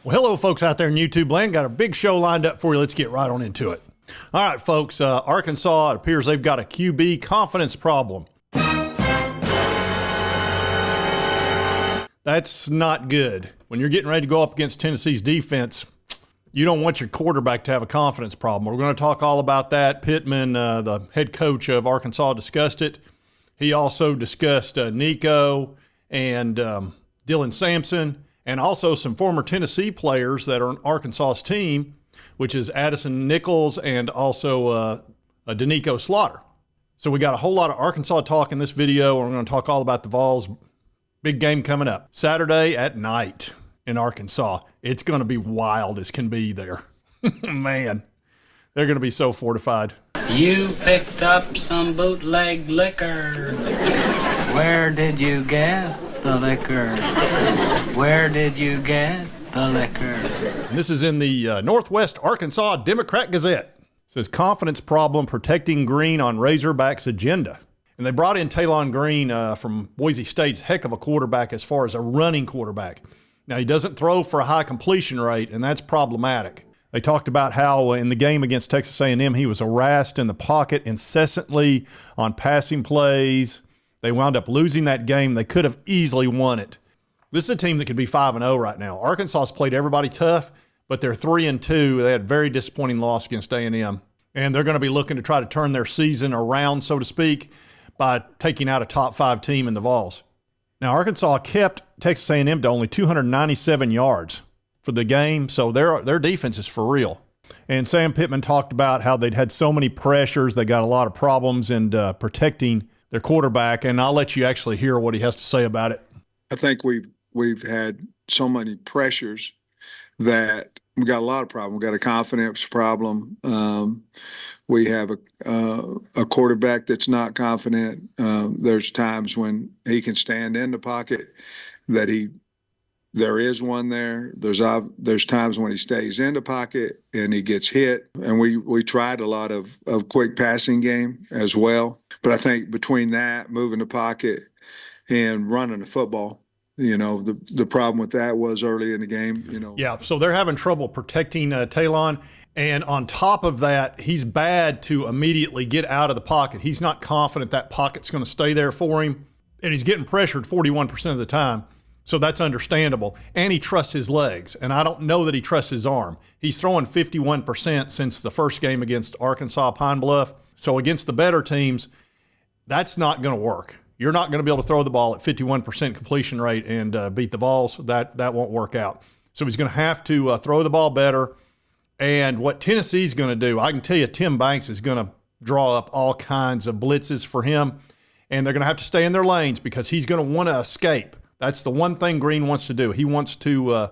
Well, hello, folks out there in YouTube land. Got a big show lined up for you. Let's get right on into it. All right, folks, Arkansas, it appears they've got a QB confidence problem. That's not good. When you're getting ready to go up against Tennessee's defense, you don't want your quarterback to have a confidence problem. We're going to talk all about that. Pittman, the head coach of Arkansas, discussed it. He also discussed Nico and Dylan Sampson, and also some former Tennessee players that are on Arkansas's team, which is Addison Nichols and also Danico Slaughter. So we got a whole lot of Arkansas talk in this video. We're going to talk all about the Vols. Big game coming up Saturday at night in Arkansas. It's going to be wild as can be there. Man, they're going to be so fortified. You picked up some bootleg liquor. Where did you get the liquor? Where did you get the liquor? And this is in the Northwest Arkansas Democrat Gazette. It says confidence problem protecting Green on Razorbacks agenda. And they brought in Talon Green from Boise State's heck of a quarterback as far as a running quarterback. Now, he doesn't throw for a high completion rate, and that's problematic. They talked about how in the game against Texas A&M, he was harassed in the pocket incessantly on passing plays. They wound up losing that game. They could have easily won it. This is a team that could be 5-0 right now. Arkansas's played everybody tough, but they're 3-2. They had a very disappointing loss against A&M. And they're going to be looking to try to turn their season around, so to speak, by taking out a top 5 team in the Vols. Now, Arkansas kept Texas A&M to only 297 yards for the game, so their defense is for real. And Sam Pittman talked about how they'd had so many pressures. They got a lot of problems in protecting their quarterback, and I'll let you actually hear what he has to say about it. I think we've had so many pressures that we got a lot of problems. We got a confidence problem. We have a quarterback that's not confident. There's times when he can stand in the pocket that there is one there. There's times when he stays in the pocket and he gets hit. And we tried a lot of quick passing game as well. But I think between that, moving the pocket and running the football, the problem with that was early in the game, Yeah, so they're having trouble protecting Talon. And on top of that, he's bad to immediately get out of the pocket. He's not confident that pocket's going to stay there for him. And he's getting pressured 41% of the time. So that's understandable. And he trusts his legs. And I don't know that he trusts his arm. He's throwing 51% since the first game against Arkansas Pine Bluff. So against the better teams, that's not going to work. You're not going to be able to throw the ball at 51% completion rate and beat the Vols. That won't work out. So he's going to have to throw the ball better. And what Tennessee's going to do, I can tell you Tim Banks is going to draw up all kinds of blitzes for him. And they're going to have to stay in their lanes because he's going to want to escape. That's the one thing Green wants to do. He wants to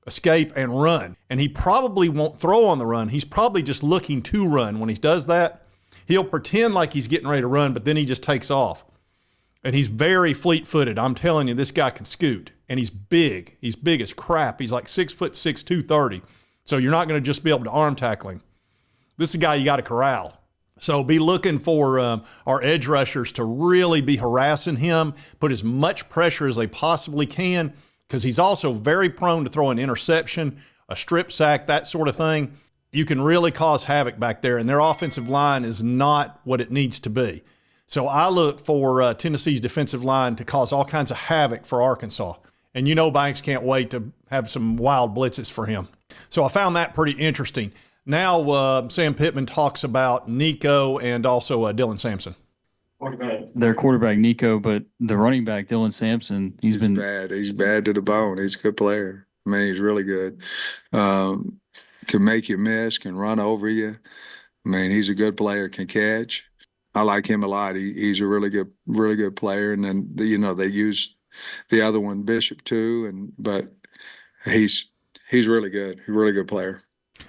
escape and run. And he probably won't throw on the run. He's probably just looking to run. When he does that, he'll pretend like he's getting ready to run, but then he just takes off. And he's very fleet-footed. I'm telling you, this guy can scoot. And he's big. He's big as crap. He's like 6'6", 230. So you're not going to just be able to arm tackle him. This is a guy you got to corral. So be looking for our edge rushers to really be harassing him, put as much pressure as they possibly can, because he's also very prone to throw an interception, a strip sack, that sort of thing. You can really cause havoc back there, and their offensive line is not what it needs to be. So I look for Tennessee's defensive line to cause all kinds of havoc for Arkansas. And Banks can't wait to have some wild blitzes for him. So I found that pretty interesting. Now Sam Pittman talks about Nico and also Dylan Sampson. Their quarterback, Nico, but the running back, Dylan Sampson, he's been bad. He's bad to the bone. He's a good player. I mean, he's really good. Can make you miss, can run over you. I mean, he's a good player, can catch. I like him a lot. He's a really good player. And then, they used the other one, Bishop, too. But he's really good. He's a really good player.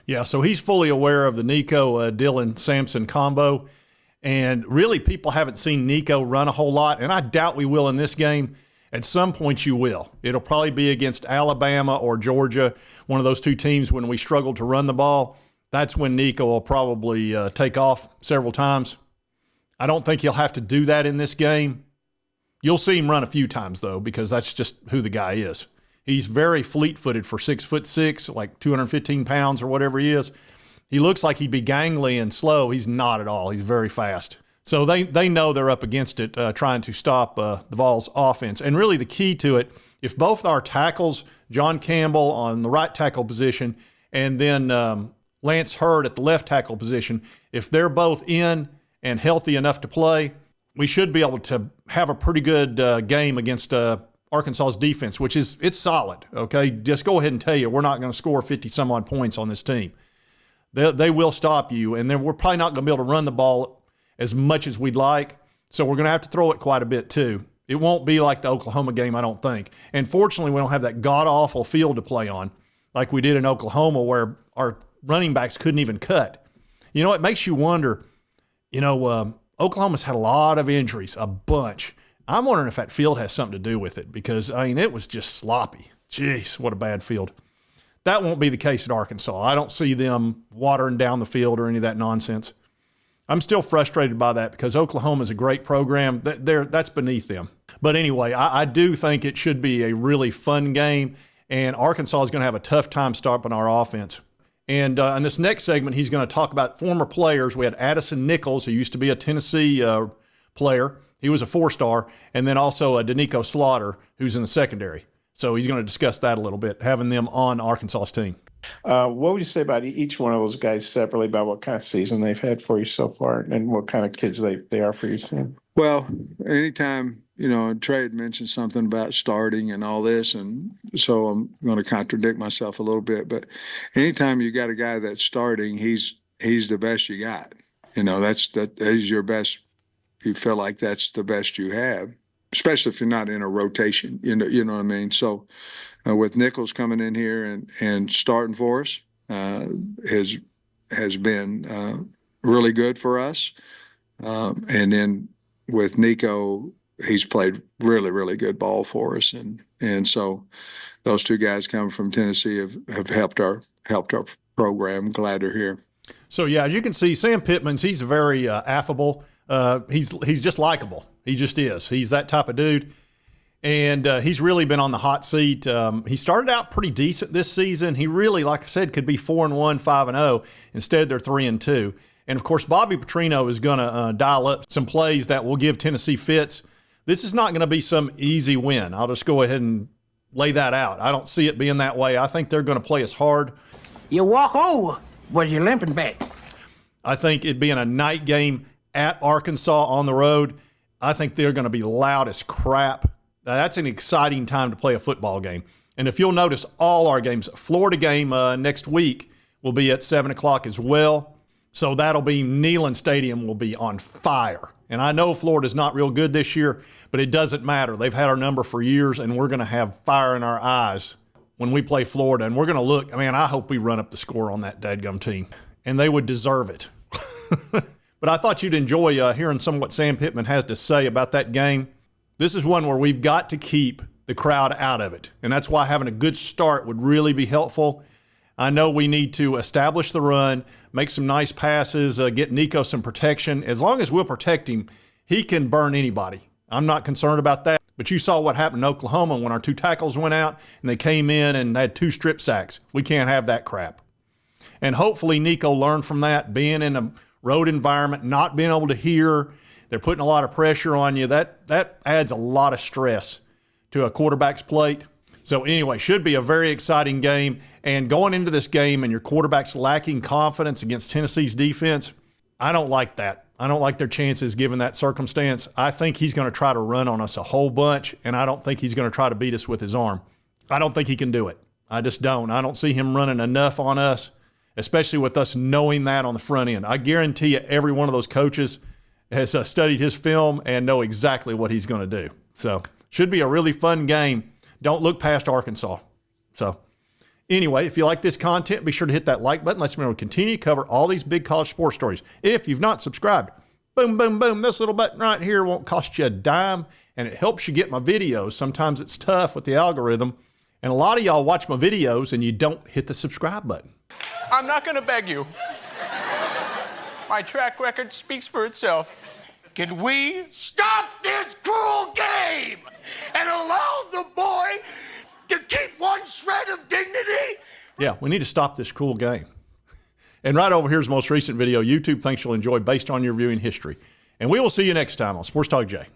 Yeah, so he's fully aware of the Nico Dylan Sampson combo. And really, people haven't seen Nico run a whole lot, and I doubt we will in this game. At some point, you will. It'll probably be against Alabama or Georgia, one of those two teams when we struggle to run the ball. That's when Nico will probably take off several times. I don't think he'll have to do that in this game. You'll see him run a few times, though, because that's just who the guy is. He's very fleet-footed for 6'6", like 215 pounds or whatever he is. He looks like he'd be gangly and slow. He's not at all. He's very fast. So they know they're up against it, trying to stop the Vols offense. And really the key to it, if both our tackles, John Campbell on the right tackle position and then Lance Hurd at the left tackle position, if they're both in and healthy enough to play, we should be able to have a pretty good game against Arkansas's defense, which is, it's solid, okay? Just go ahead and tell you, we're not going to score 50-some-odd points on this team. They will stop you, and then we're probably not going to be able to run the ball as much as we'd like, so we're going to have to throw it quite a bit too. It won't be like the Oklahoma game, I don't think. And fortunately, we don't have that god-awful field to play on like we did in Oklahoma where our running backs couldn't even cut. You know, it makes you wonder, Oklahoma's had a lot of injuries, a bunch. I'm wondering if that field has something to do with it because, it was just sloppy. Jeez, what a bad field. That won't be the case at Arkansas. I don't see them watering down the field or any of that nonsense. I'm still frustrated by that because Oklahoma is a great program. That's beneath them. But anyway, I do think it should be a really fun game, and Arkansas is going to have a tough time stopping our offense. And in this next segment, he's going to talk about former players. We had Addison Nichols, who used to be a Tennessee player. He was a 4-star. And then also Danico Slaughter, who's in the secondary. So he's going to discuss that a little bit, having them on Arkansas's team. What would you say about each one of those guys separately, about what kind of season they've had for you so far and what kind of kids they are for your team? Well, anytime, Trey had mentioned something about starting and all this, and so I'm going to contradict myself a little bit, but anytime you got a guy that's starting, he's the best you got. That is your best. You feel like that's the best you have, especially if you're not in a rotation, you know what I mean? So with Nichols coming in here and starting for us has been really good for us. And then with Nico, he's played really, really good ball for us. And so those two guys coming from Tennessee have helped our program. Glad they're here. So, yeah, as you can see, Sam Pittman's, he's very affable. He's just likable. He just is. He's that type of dude. And he's really been on the hot seat. He started out pretty decent this season. He really, like I said, could be 4-1, 5-0. Instead, they're 3-2. And, of course, Bobby Petrino is going to dial up some plays that will give Tennessee fits. This is not going to be some easy win. I'll just go ahead and lay that out. I don't see it being that way. I think they're going to play us hard. You walk over with your limping back. I think it being a night game at Arkansas on the road, I think they're going to be loud as crap. That's an exciting time to play a football game. And if you'll notice, all our games, Florida game next week will be at 7 o'clock as well. So that'll be Neyland Stadium will be on fire. And I know Florida's not real good this year, but it doesn't matter. They've had our number for years, and we're going to have fire in our eyes when we play Florida. And we're going to look, I hope we run up the score on that dadgum team. And they would deserve it. But I thought you'd enjoy hearing some of what Sam Pittman has to say about that game. This is one where we've got to keep the crowd out of it. And that's why having a good start would really be helpful. I know we need to establish the run, make some nice passes, get Nico some protection. As long as we'll protect him, he can burn anybody. I'm not concerned about that. But you saw what happened in Oklahoma when our two tackles went out and they came in and had 2 strip sacks. We can't have that crap. And hopefully Nico learned from that, being in a road environment, not being able to hear. They're putting a lot of pressure on you. That adds a lot of stress to a quarterback's plate. So anyway, should be a very exciting game. And going into this game and your quarterback's lacking confidence against Tennessee's defense, I don't like that. I don't like their chances given that circumstance. I think he's going to try to run on us a whole bunch, and I don't think he's going to try to beat us with his arm. I don't think he can do it. I just don't. I don't see him running enough on us, especially with us knowing that on the front end. I guarantee you every one of those coaches has studied his film and know exactly what he's going to do. So should be a really fun game. Don't look past Arkansas. So anyway, if you like this content, be sure to hit that like button. Let's remember to continue to cover all these big college sports stories. If you've not subscribed, boom, boom, boom. This little button right here won't cost you a dime, and it helps you get my videos. Sometimes it's tough with the algorithm, and a lot of y'all watch my videos and you don't hit the subscribe button. I'm not going to beg you. My track record speaks for itself. Can we stop this cruel game and allow the boy to keep one shred of dignity? Yeah, we need to stop this cruel game. And right over here's the most recent video YouTube thinks you'll enjoy based on your viewing history. And we will see you next time on Sports Talk Jay.